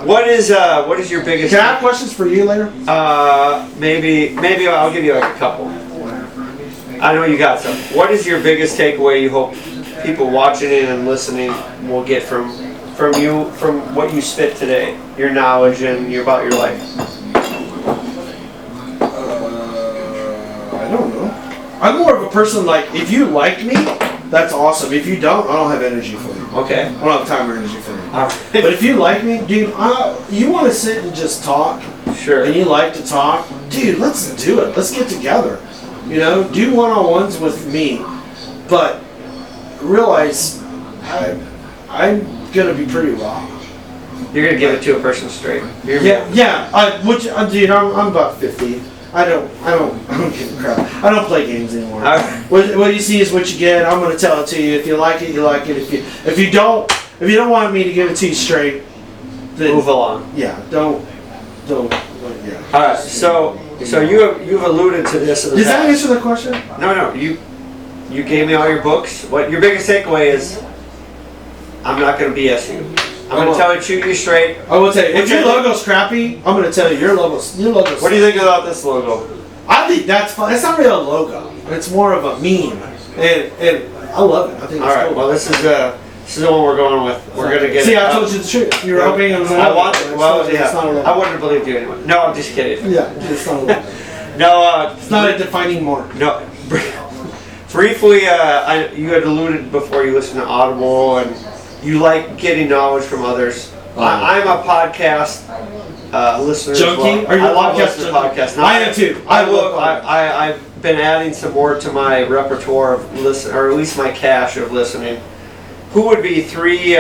What is your biggest? Can I have questions for you later? Maybe I'll give you like a couple. I know you got some. What is your biggest takeaway you hope people watching in and listening will get from you, from what you spit today, your knowledge and about your life? I don't know. I'm more of a person like, if you like me, that's awesome. If you don't, I don't have energy for you. Okay. I don't have time or energy for you. Right. But if you like me, dude, you want to sit and just talk, sure, and you like to talk, dude, let's do it. Let's get together. You know, do one-on-ones with me, but realize I'm gonna be pretty raw. You're gonna give it to a person straight. Yeah. Dude, I'm about 50. I don't give a crap. I don't play games anymore. What you see is what you get. I'm gonna tell it to you. If you like it, you like it. If you don't want me to give it to you straight, then move along. Yeah, don't. Yeah. All right. So you've alluded to this in the Does past. that answer the question? No. You gave me all your books. What your biggest takeaway is? I'm not gonna BS you. I'm gonna tell you, shoot you straight. I will tell you, if your logo's crappy, I'm gonna tell you your logo's. What do you think about this logo? I think that's fun. It's not really a logo. It's more of a meme, and I love it. I think. It's all right. cool. Well, this is the one we're going with. We're gonna get. See, I told you the truth. You were hoping it was a logo. I wouldn't have believed you anyway. No, I'm just kidding. Yeah, it's not a logo. No, it's not a defining mark. No. Briefly, you had alluded before you listened to Audible, and you like getting knowledge from others. I'm a podcast listener. Junkie? Are you I love listening to podcasts. I am too. I've been adding some more to my repertoire of listen, or at least my cache of listening. Who would be 3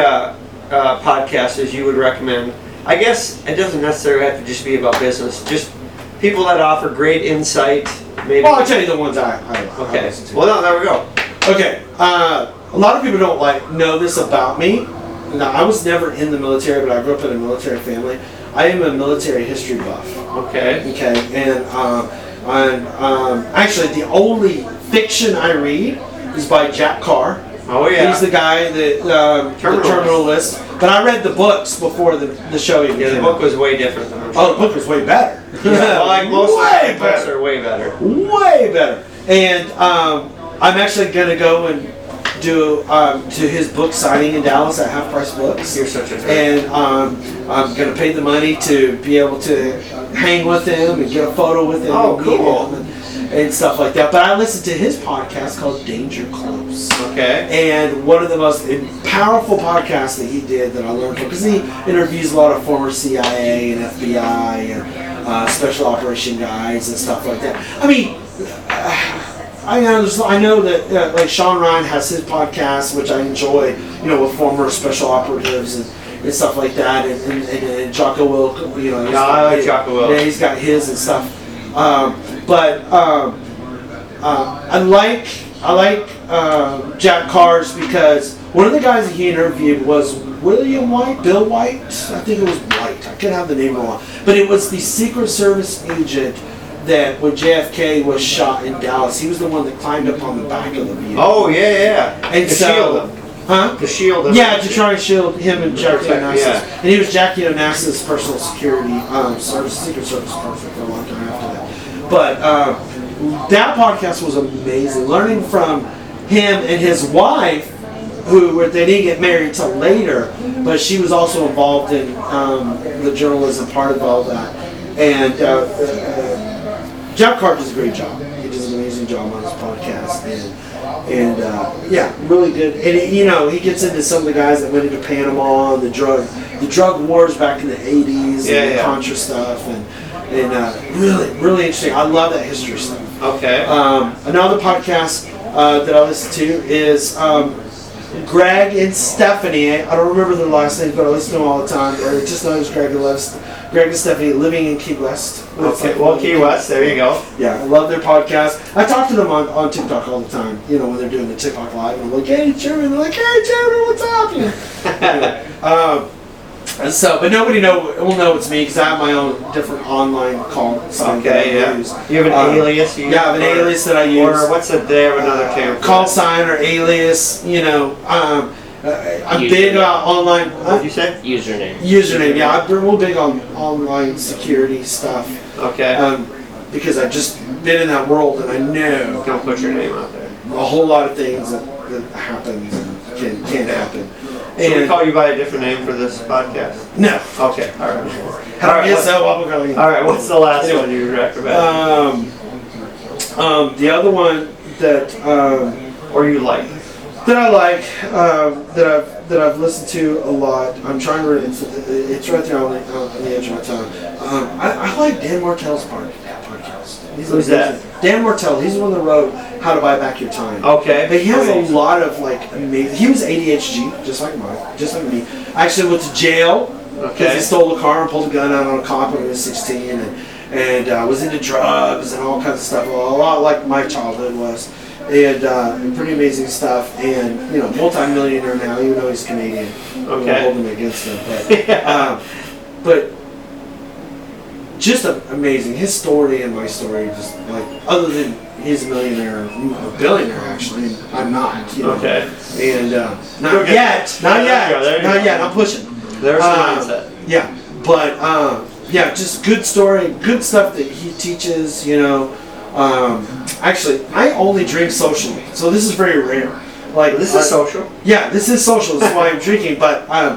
podcasters you would recommend? I guess it doesn't necessarily have to just be about business. Just people that offer great insight. Maybe. Well, I'll tell you the ones I okay. listen to. Well, no, there we go. Okay. A lot of people don't know this about me. Now, I was never in the military, but I grew up in a military family. I am a military history buff. Okay. Okay. And actually, the only fiction I read is by Jack Carr. Oh yeah. He's the guy that the Terminal List. But I read the books before the show even came the book was way different than the show. Oh, the book was way better. Yeah, like most way books are way better. Way better. And I'm actually going to go and do to his book signing in Dallas at Half Price Books. You're such a nerd. And I'm going to pay the money to be able to hang with him and get a photo with him. Oh, and cool. meet him and stuff like that. But I listened to his podcast called Danger Close. Okay. And one of the most powerful podcasts that he did that I learned from, because he interviews a lot of former CIA and FBI and special operation guys and stuff like that. I mean, I know that like Sean Ryan has his podcast, which I enjoy, with former special operatives and stuff like that, and Jocko Wilk, I like Jocko Wilk. Yeah, he's got his and stuff. But I like Jack Carr's because one of the guys that he interviewed was William White, Bill White. I think it was White. I could have the name wrong, but it was the Secret Service agent that when JFK was shot in Dallas, he was the one that climbed up on the back of the vehicle. Oh yeah. And to shield him. Huh? To shield him. Yeah, to try and shield him and Jackie Onassis. Yeah. And he was Jackie Onassis' personal security, Secret Service person for a long time after that. But that podcast was amazing. Learning from him and his wife, they didn't get married till later, but she was also involved in the journalism part of all that. And Jack Carr does a great job. He does an amazing job on his podcast, and really good. And he gets into some of the guys that went into Panama, the drug wars back in the '80s, and the Contra stuff, and really, really interesting. I love that history stuff. Okay. Another podcast that I listen to is Greg and Stephanie. I don't remember their last names, but I listen to them all the time. I just know it's Greg and Stephanie, living in Key West. Okay, well, Key West, there you go. Yeah, I love their podcast. I talk to them on TikTok all the time, when they're doing the TikTok live. And I'm like, hey, Jeremy. They're like, hey, Jeremy, what's up? Anyway, but nobody will know it's me because I have my own different online call sign that I use. You have an alias? Yeah, I have an alias that I use. Or what's it? They have another term. Call sign or alias, I'm big online. What did you say? Username. Yeah, I'm real big on online security stuff. Okay. Because I've just been in that world and I know Don't put your name out there. a whole lot of things that happen and can happen. Should we call you by a different name for this podcast? No. Okay. All right. All right. What's the last one you recommend? The other one that or you like? that I like that I've listened to a lot. I'm trying to. It's right there on the edge of my tongue. I like Dan Martell's podcast. Who's that? Dan Martell. He's the one that wrote How to Buy Back Your Time. Okay. But he has a lot of like amazing. He was ADHD, just like me. I actually went to jail because he stole a car and pulled a gun out on a cop when he was 16, and was into drugs and all kinds of stuff. A lot like my childhood was. And pretty amazing stuff, and multi-millionaire now, even though he's Canadian. Okay. I'm holding it against him, but just amazing. His story and my story, just like other than he's a billionaire actually. I'm not. Okay. And not yet. I'm pushing. There's the mindset. Yeah, but just good story, good stuff that he teaches. Actually, I only drink socially, so this is very rare. Like this is social. Yeah, this is social. That's why I'm drinking. But I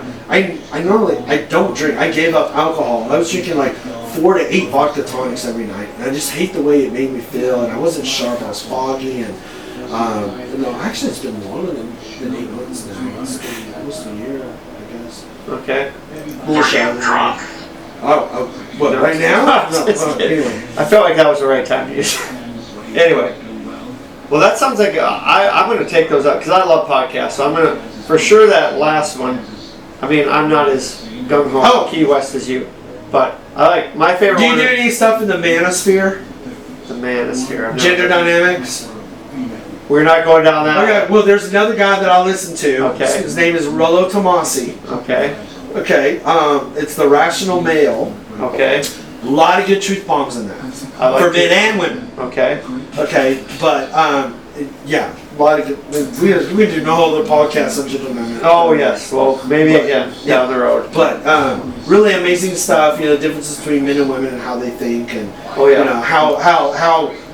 normally don't drink. I gave up alcohol. I was drinking like 4 to 8 vodka tonics every night, and I just hate the way it made me feel. And I wasn't sharp. I was foggy, and actually, it's been longer than 8 months now. It's been almost a year, I guess. Okay. Bullshit. Drunk. What, No, right now? No, anyway. I felt like that was the right time to use it. Anyway. Well, that sounds like I'm going to take those up because I love podcasts. So I'm going to, for sure, that last one. I mean, I'm not as gung-ho on Key West as you, but I like my favorite one. Do you do any stuff in the manosphere? The manosphere. Gender dynamics? We're not going down that. Okay, well, there's another guy that I listen to. Okay. His name is Rollo Tomasi. Okay. Okay, it's The Rational Male. Okay. A lot of good truth bombs in that. For men and women. Okay. Okay, but yeah, a lot of good. We do no other podcasts on gender dynamics. Oh yes, well maybe again down the road. But really amazing stuff. Differences between men and women and how they think, and how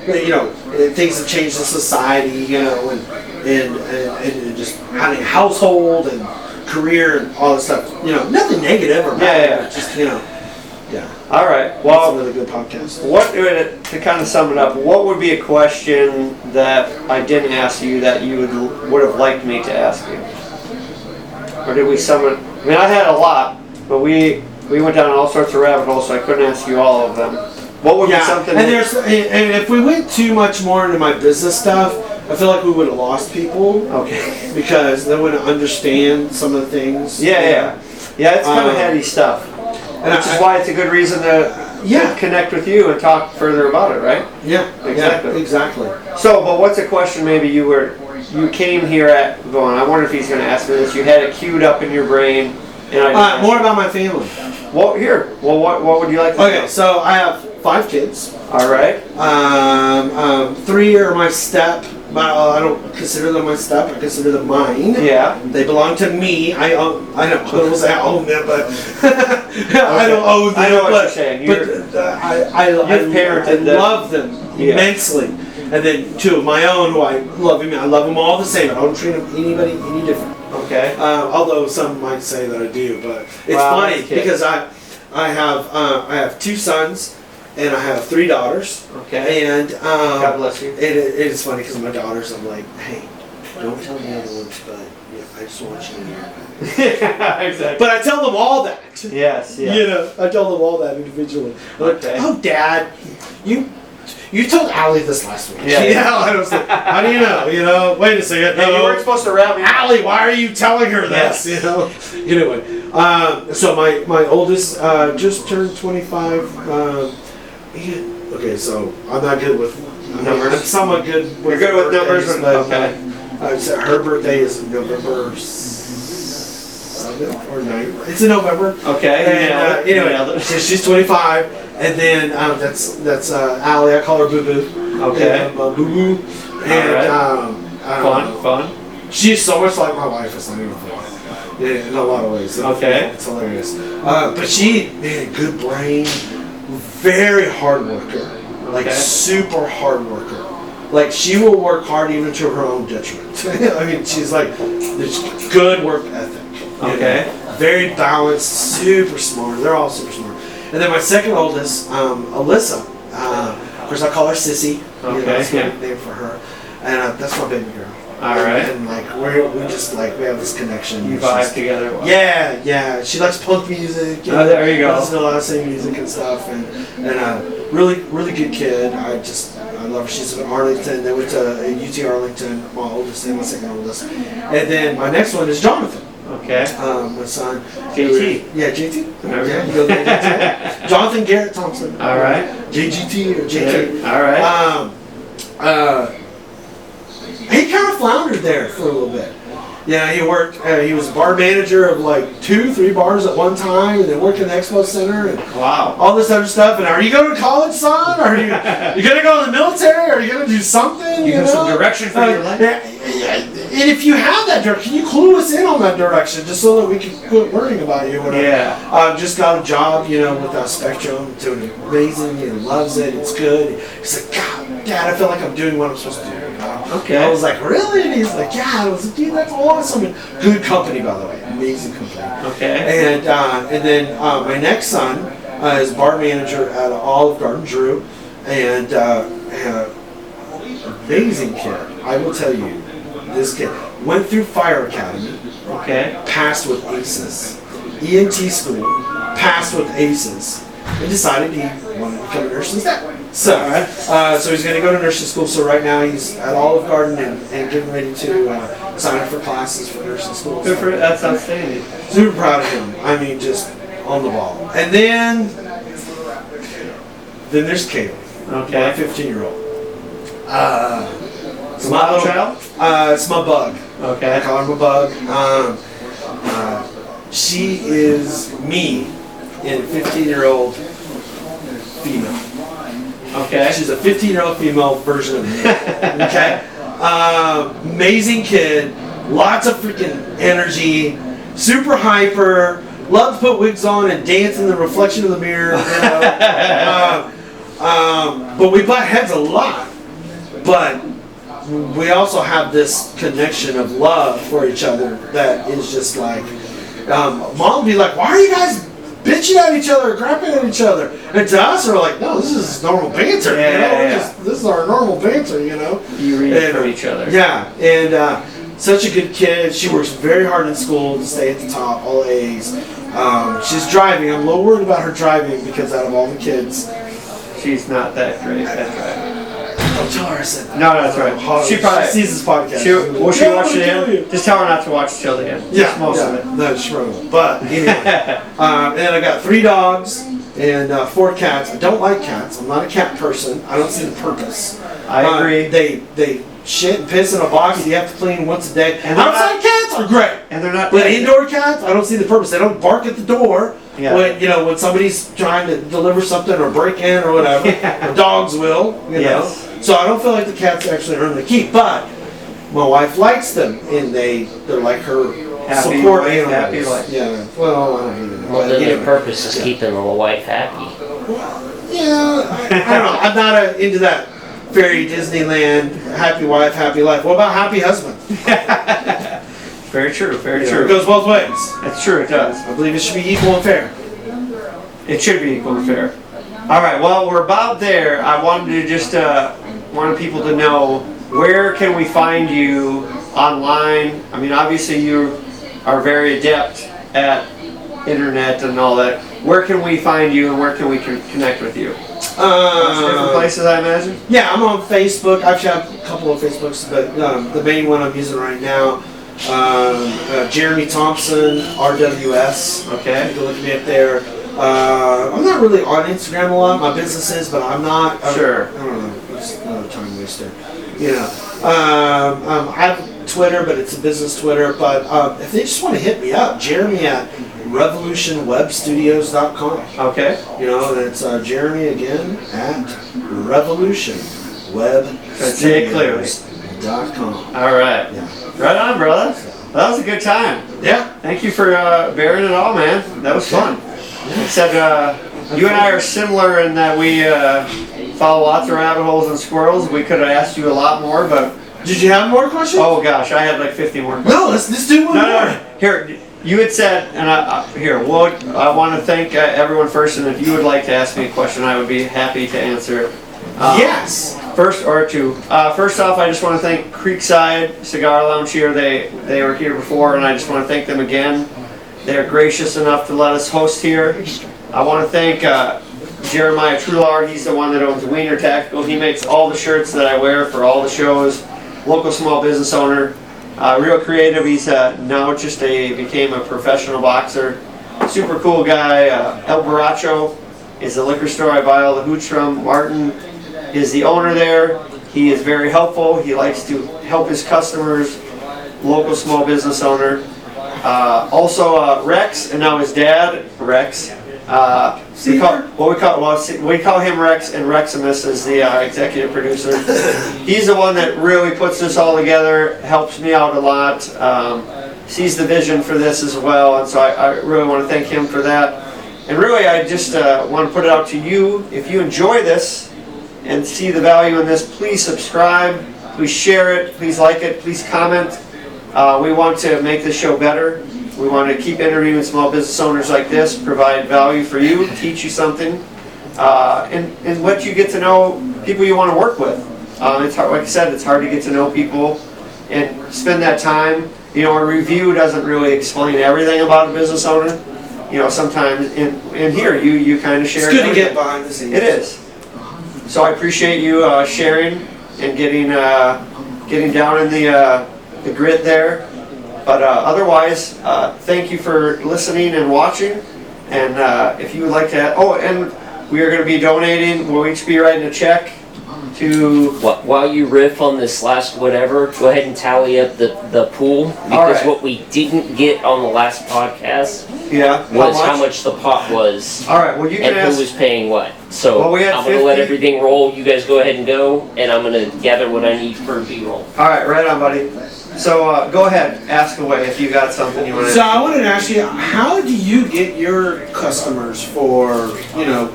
things have changed in society. And just having a household and career and all this stuff. Nothing negative or bad. Just Yeah. All right. Well, it's a really good podcast. To kind of sum it up, what would be a question that I didn't ask you that you would have liked me to ask you? Or did we sum it? I mean, I had a lot, but we went down all sorts of rabbit holes, so I couldn't ask you all of them. What would be something? And if we went too much more into my business stuff, I feel like we would have lost people. Okay. Because they wouldn't understand some of the things. Yeah. It's kind of heady stuff. Which is why it's a good reason to connect with you and talk further about it, right? Yeah, exactly. So, but what's a question maybe you came here at going, I wonder if he's going to ask me this. You had it queued up in your brain. And more about my family. Well, what would you like to know? Okay, so I have 5 kids. All right. 3 are my step. I don't consider them my step. I consider them mine. Yeah. They belong to me. I don't say I own them, but I don't own them. I know what you're saying. I love them immensely. And then 2 of my own who I love them all the same. I don't treat anybody any different. Okay. Although some might say that I do, but it's funny because I have 2 sons. And I have 3 daughters. Okay. And God bless you. It is funny because my daughters, I'm like, hey, don't tell the other ones, but I just want you to know. Exactly. But I tell them all that. Yes. I tell them all that individually. Okay. Like, oh, Dad, you told Allie this last week. Yeah. I was like, how do you know? Wait a second. No, you weren't supposed to wrap me up. Allie, why are you telling her this? Yes. Anyway, so my oldest just turned 25. Okay, so I'm not good with numbers. I'm somewhat good with You're good with numbers, but okay. So her birthday is November 7th or 9th. It's in November. Okay. And anyway, so she's 25, and then that's Allie. I call her Boo Boo. Okay. Boo Boo. And fun. She's so much like my wife. It's not even funny. in a lot of ways. Okay. It's hilarious. But she, man, good brain, very hard worker, like super hard worker. Like she will work hard even to her own detriment. I mean, she's like, there's good work ethic. Okay. Know? Very balanced, super smart. They're all super smart. And then my second oldest, Alyssa. Of course, I call her Sissy. Okay. That's my name for her. And that's my baby girl. All right. And like we just like we have this connection. You vibe together. Well. Yeah. She likes punk music. There you go. Listens to a lot of same music and stuff, and really good kid. I love her. She's in Arlington. They went to UT Arlington. My oldest and my second oldest. And then my next one is Jonathan. Okay. My son. JT. Yeah, JT. Okay. Yeah, you go there, JT. Jonathan Garrett Thompson. All right. JGT or JT. Yeah. All right. He kind of floundered there for a little bit. Yeah, he worked. He was bar manager of like 2-3 bars at one time, and then worked in the expo center and all this other stuff. And are you going to college, son? Are you going to go in the military? Are you going to do something? You have some direction for your life. And if you have that direction, can you clue us in on that direction, just so that we can quit worrying about you? Whatever. Yeah. Just got a job, with Spectrum, doing amazing. He loves it. It's good. He's like, God, Dad, I feel like I'm doing what I'm supposed to do. Okay. I was like, really? And he's like, yeah. I was like, dude, that's awesome. And good company, by the way. Amazing company. Okay. And then my next son is bar manager at Olive Garden, Drew. And amazing kid. I will tell you, this kid went through Fire Academy. Okay. Passed with aces. ENT school. Passed with aces. And decided he wanted to become a nurse instead. So he's going to go to nursing school. So right now he's at Olive Garden and getting ready to sign up for classes for nursing school. That's outstanding. Super proud of him. I mean, just on the ball. And then there's Kaylee. Okay. My 15-year-old. It's my little child? It's my bug. Okay. I call her my bug. She is me in 15-year-old female. Okay. She's a 15-year-old female version of me. Okay. Amazing kid. Lots of freaking energy. Super hyper. Love to put wigs on and dance in the reflection of the mirror. But we butt heads a lot. But we also have this connection of love for each other that is just like, Mom would be like, why are you guys bitching at each other, crapping at each other? And to us, we're like, no, this is normal banter. This is our normal banter, You read for each other. Yeah, and such a good kid. She works very hard in school to stay at the top, all A's. She's driving. I'm a little worried about her driving because out of all the kids, she's not that great at driving. Don't tell her I said that. No, that's right. She probably sees this podcast. Will she watch the end? Just tell her not to watch till the end. Yeah, most of it. No, she won't. But anyway, and then I got 3 dogs and 4 cats. I don't like cats. I'm not a cat person. I don't see the purpose. I agree. They shit and piss in a box. You have to clean once a day. And outside cats are great. And they're not. But indoor cats, I don't see the purpose. They don't bark at the door. Yeah. When somebody's trying to deliver something or break in or whatever. Yeah. The dogs will. Yes. So I don't feel like the cats actually earn the keep, but my wife likes them, and they're like her happy support wife, animals. happy life. Yeah. Well, I don't really know. Well, then their purpose is keeping the wife happy. Yeah, I don't know. I'm not into that fairy Disneyland happy wife, happy life. What about happy husband? Very true. Very It true. goes both ways. That's true. It does. I believe it should be equal and fair. It should be equal and fair. All right. Well, we're about there. I wanted to just wanted people to know, where can we find you online? I mean, obviously you are very adept at internet and all that. Where can we find you, and where can we connect with you? Different places, I imagine? Yeah, I'm on Facebook. I've got a couple of Facebooks, but the main one I'm using right now, Jeremy Thompson, RWS. Okay. You can look me up there. I'm not really on Instagram a lot. My business is, but I'm not. Sure. I don't know. It's another time waster. I have Twitter, but it's a business Twitter. But if they just want to hit me up, Jeremy at revolutionwebstudios.com. Okay. That's Jeremy again at revolutionwebstudios.com. All right. Yeah. Right on, brother. That was a good time. Yeah. Thank you for bearing it all, man. That was fun. Like I said, you and I are similar in that we follow lots of rabbit holes and squirrels. We could have asked you a lot more, but... Did you have more questions? Oh gosh, I had like 50 more questions. No, let's do one more. No. Here, you had said, and I want to thank everyone first, and if you would like to ask me a question, I would be happy to answer it. Yes. First off, I just want to thank Creekside Cigar Lounge here. They were here before, and I just want to thank them again. They're gracious enough to let us host here. I want to thank Jeremiah Trular. He's the one that owns Wiener Tactical. He makes all the shirts that I wear for all the shows. Local small business owner. Real creative. He's now just became a professional boxer. Super cool guy. El Baracho is the liquor store I buy all the hooch from. Martin is the owner there. He is very helpful. He likes to help his customers. Local small business owner. Also Rex, and now his dad, Rex. We call him Rex, and Reximus is the executive producer. He's the one that really puts this all together, helps me out a lot, sees the vision for this as well, and so I really want to thank him for that. And really, I just want to put it out to you. If you enjoy this and see the value in this, please subscribe, please share it, please like it, please comment. We want to make this show better. We want to keep interviewing small business owners like this, provide value for you, teach you something, and let you get to know people you want to work with. It's hard, like I said, it's hard to get to know people and spend that time. You know, a review doesn't really explain everything about a business owner. You know, sometimes in here you kind of share. It's good to get behind the scenes. It is. So I appreciate you sharing and getting down in the grid there. But otherwise, thank you for listening and watching. And if you would like to, and we are going to be donating. We'll each be writing a check to. While you riff on this last whatever, go ahead and tally up the pool, because right. what we didn't get on the last podcast was how much the pot was. All right. Well, you can and ask. who was paying what. So Well, we had I'm going to let 50. everything roll. You guys go ahead and go, and I'm going to gather what I need for B-roll. All right, right on, buddy. So go ahead, ask away if you got something you want to. So I wanted to ask you, how do you get your customers for,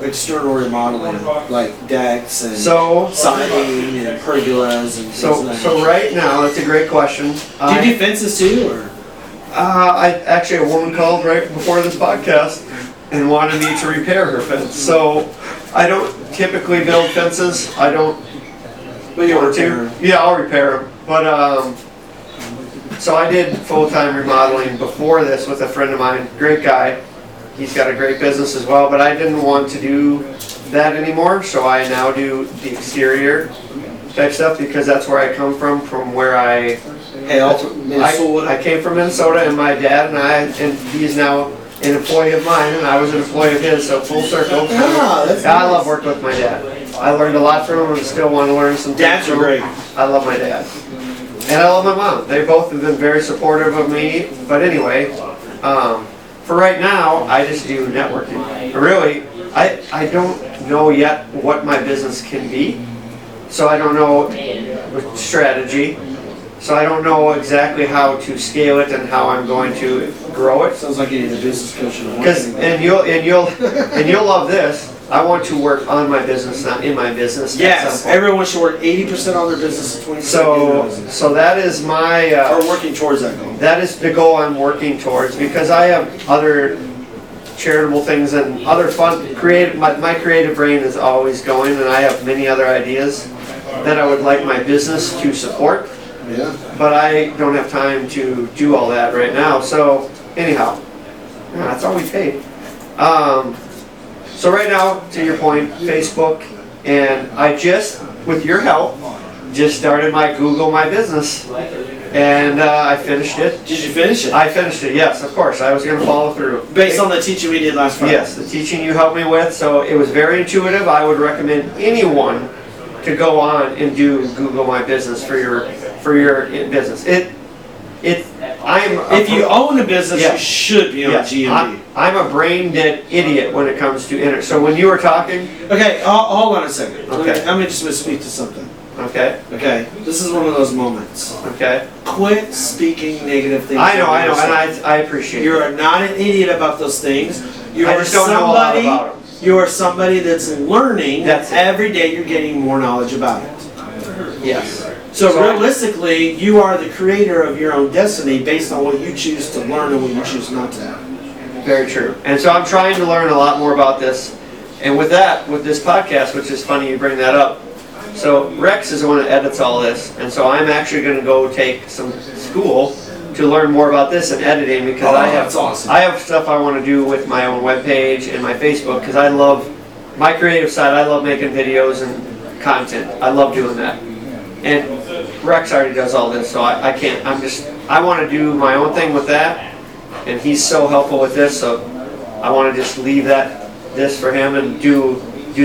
external remodeling, like decks and siding and pergolas and things like that? So right now, that's a great question. Do you do fences too, or? A woman called right before this podcast and wanted me to repair her fence. So I don't typically build fences. I don't. But you want to? Yeah, I'll repair them. But so I did full-time remodeling before this with a friend of mine, great guy. He's got a great business as well, but I didn't want to do that anymore, so I now do the exterior type stuff because that's where I come from where I Minnesota. I came from Minnesota, and my dad and he's now an employee of mine, and I was an employee of his, so full circle. That's I nice. love working with my dad. I learned a lot from him and still want to learn some things Dads are from him. great. I love my dad. And I love my mom. They both have been very supportive of me. But anyway, for right now, I just do networking. Really, I don't know yet what my business can be. So I don't know strategy. So I don't know exactly how to scale it and how I'm going to grow it. Sounds like you need a business coach. And you'll love this. I want to work on my business, not in my business. Yes, everyone should work 80% on their business and 20% So that is my. Or working towards that goal. That is the goal I'm working towards because I have other charitable things and other fun creative. My creative brain is always going, and I have many other ideas that I would like my business to support. Yeah. But I don't have time to do all that right now. So anyhow, that's all we paid. So right now, to your point, Facebook, and I just, with your help, just started my Google My Business, and I finished it. Did you finish it? I finished it, yes, of course. I was going to follow through. Based on the teaching we did last Friday? Yes, the teaching you helped me with, so it was very intuitive. I would recommend anyone to go on and do Google My Business for your business. If you own a business, you should be on GMB. I'm a brain dead idiot when it comes to internet. So when you were talking, okay, hold on a second. Okay. I'm just going to speak to something. Okay. Okay. This is one of those moments. Okay. Quit speaking negative things. I know, and I appreciate it. You are not an idiot about those things. You I are just don't know a lot about them. You are somebody that's learning. That's it. Every day you're getting more knowledge about it. Yes. So realistically, you are the creator of your own destiny based on what you choose to learn and what you choose not to. Very true. And so I'm trying to learn a lot more about this. And with that, with this podcast, which is funny you bring that up. So Rex is the one that edits all this. And so I'm actually going to go take some school to learn more about this and editing because that's awesome. I have stuff I want to do with my own webpage and my Facebook because I love my creative side. I love making videos and content. I love doing that. And Rex already does all this, so I can't. I want to do my own thing with that. And he's so helpful with this, so I want to just leave this for him and do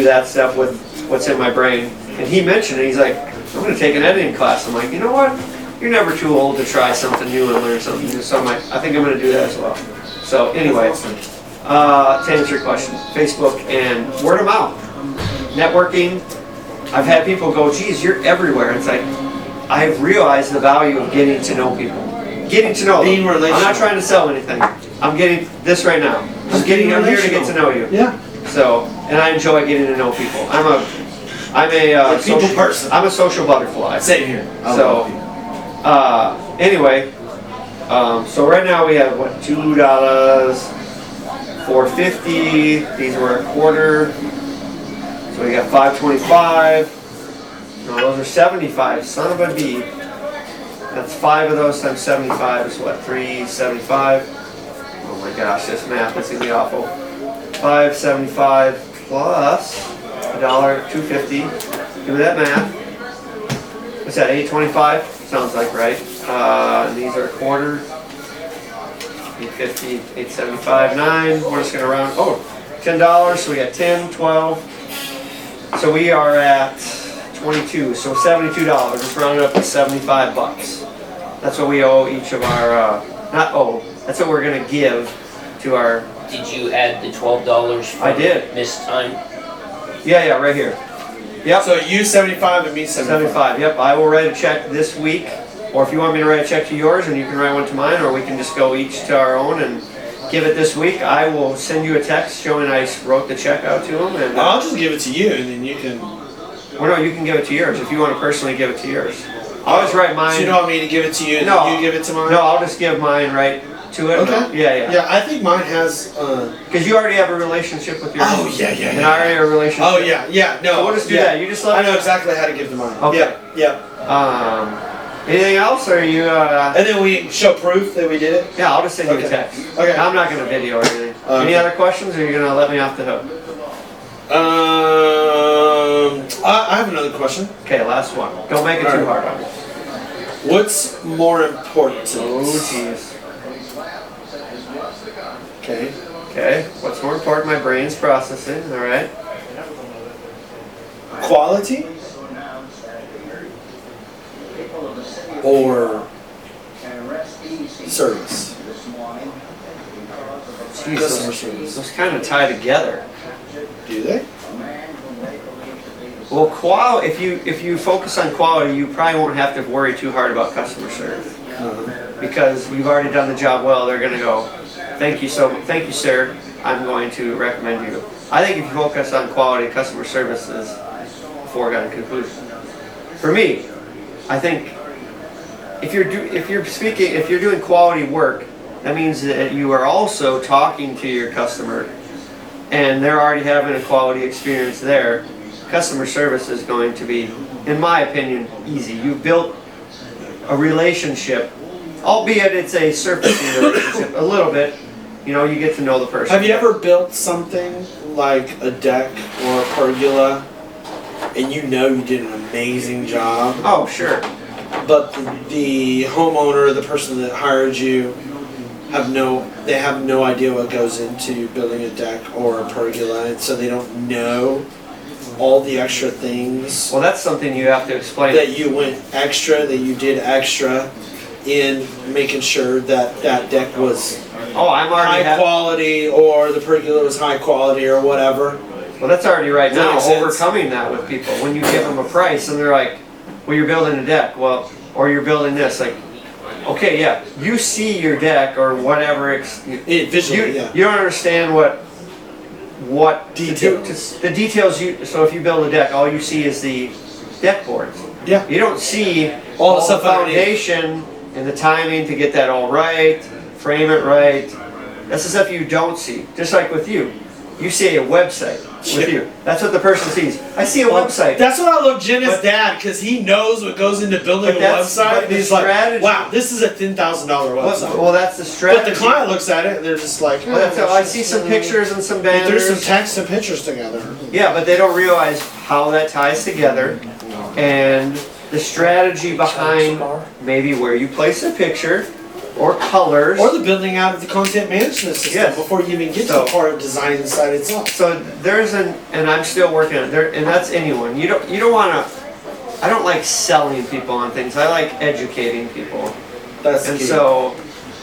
that stuff with what's in my brain. And he mentioned it. He's like, I'm going to take an editing class. I'm like, you know what? You're never too old to try something new and learn something new. So I'm like, I think I'm going to do that as well. So anyway, to answer your question, Facebook and word of mouth, networking. I've had people go, geez, you're everywhere. It's like, I've realized the value of getting to know people. Getting to know them. I'm not trying to sell anything. I'm getting this right now. I'm here to get to know you. Yeah. So, and I enjoy getting to know people. I'm a people person. I'm a social butterfly. Same here. Anyway, so right now we have what, $2, $4.50. These were a quarter. So we got $5.25. No, those are 75. Son of a bee. That's 5 of those times 75 is what? $3.75. Oh my gosh, this math is gonna be awful. $5.75 plus $1, $2.50. Do that math. What's that? $8.25. Sounds like right. And these are a quarter. $8.50, $8.75, $9. We're just gonna round. Oh, $10. So we got 10, 12. So we are at 22, so $72. Let's round it up to 75 bucks. That's what we owe each of our, that's what we're gonna give to our. Did you add the $12 for I did. missed time? Yeah, right here. Yep. So you 75 and me 75. Yep, I will write a check this week, or if you want me to write a check to yours and you can write one to mine, or we can just go each to our own and give it this week. I will send you a text showing I wrote the check out to them. And I'll just give it to you, and then you can. Well, no, you can give it to yours if you want to personally give it to yours. I'll just write mine. So you don't want me to give it to you, and then you give it to mine? No, I'll just give mine right to it. Okay. Yeah. Yeah, I think mine has. Because you already have a relationship with yours. Oh yeah. And I already have a relationship. Oh yeah. No. So we'll just do that. You just let. I know exactly how to give to mine. Okay. Yeah. Anything else, or you? And then we show proof that we did it. Yeah, I'll just send you a text. Okay. I'm not gonna video or anything. Okay. Any other questions, or are you gonna let me off the hook? I have another question. Okay, last one. Don't make it too hard on me. What's more important? Oh, jeez. Okay. What's more important? My brain's processing. All right. Quality or service? Jeez, Customer service. those kind of tie together. Do they? Well, if you focus on quality, you probably won't have to worry too hard about customer service because we've already done the job well. They're going to go, thank you, sir. I'm going to recommend you. I think if you focus on quality, customer service is a foregone conclusion. For me, I think if you're doing quality work, that means that you are also talking to your customer, and they're already having a quality experience there. Customer service is going to be, in my opinion, easy. You've built a relationship, albeit it's a surfacing relationship, a little bit. You know, you get to know the person. Have you ever built something like a deck or a pergola, and you know you did an amazing job? Oh, sure. But the homeowner, the person that hired you, have no idea what goes into building a deck or a pergola, and so they don't know all the extra things. Well, that's something you have to explain. That you went extra, that you did extra in making sure that that deck was high quality, or the pergola was high quality, or whatever. Well, that's already right now Does that make sense? overcoming that with people. When you give them a price and they're like, well, you're building a deck, well, or you're building this, like, okay, yeah, you see your deck or whatever. Visually, you don't understand what details. The details. So if you build a deck, all you see is the deck boards. Yeah. You don't see all the stuff foundation and the timing to get that all right, frame it right. That's the stuff you don't see. Just like with you. You see a website with you. That's what the person sees. I see a website. That's what I love Jenna's dad, because he knows what goes into building a website. And he's like, wow, this is a $10,000 website. Well, that's the strategy. But the client looks at it and they're just like, I see some pictures and some banners. There's some text and pictures together. Yeah, but they don't realize how that ties together and the strategy behind maybe where you place a picture. Or colors. Or the building out of the content management system before you even get to the part of designing the site itself. So there's and I'm still working on it. And that's anyone. You don't want to. I don't like selling people on things. I like educating people. That's and key. So,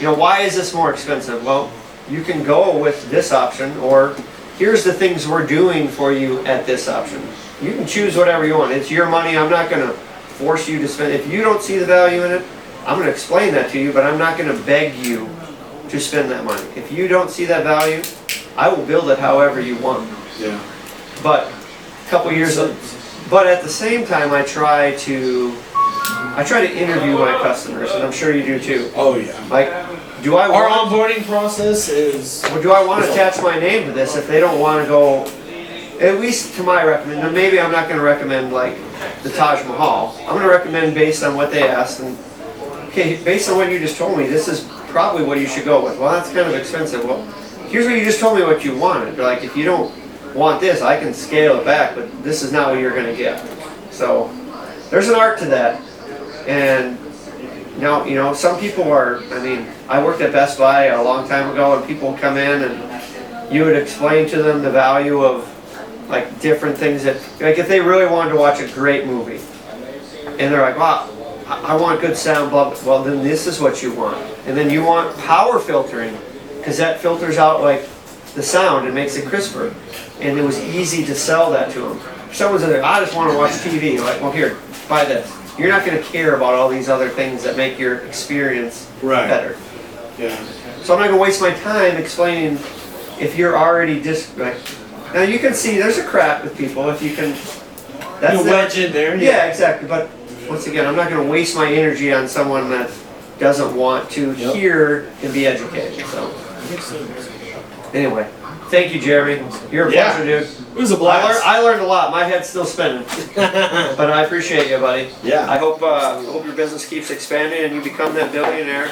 why is this more expensive? Well, you can go with this option, or here's the things we're doing for you at this option. You can choose whatever you want. It's your money. I'm not going to force you to spend. If you don't see the value in it, I'm going to explain that to you, but I'm not going to beg you to spend that money. If you don't see that value, I will build it however you want. Yeah. But a couple years ago, but at the same time, I try to interview my customers, and I'm sure you do too. Oh yeah. Like, do I our want onboarding process is? Or do I want to attach my name to this if they don't want to go? At least to my recommend. Maybe I'm not going to recommend like the Taj Mahal. I'm going to recommend based on what they asked and. Okay, based on what you just told me, this is probably what you should go with. Well, that's kind of expensive. Well, here's what you just told me what you wanted. Like, if you don't want this, I can scale it back, but this is not what you're going to get. So, there's an art to that. And now, some people are, I worked at Best Buy a long time ago, and people would come in and you would explain to them the value of, like, different things that, like, if they really wanted to watch a great movie, and they're like, wow, I want good sound, blah, blah. Well, then this is what you want. And then you want power filtering, because that filters out like the sound and makes it crisper. And it was easy to sell that to them. Someone's like, I just want to watch TV. Like, well, here, buy this. You're not going to care about all these other things that make your experience better. Yeah. So I'm not going to waste my time explaining if you're already now you can see there's a crack with people if you can. That's you wedge in there. Yeah, exactly. But once again, I'm not going to waste my energy on someone that doesn't want to hear and be educated. So, anyway, thank you, Jeremy. You're a pleasure, dude. It was a blast. I learned a lot. My head's still spinning, but I appreciate you, buddy. Yeah. I hope your business keeps expanding and you become that billionaire.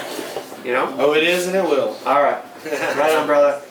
Oh, it is and it will. All right. Right on, brother.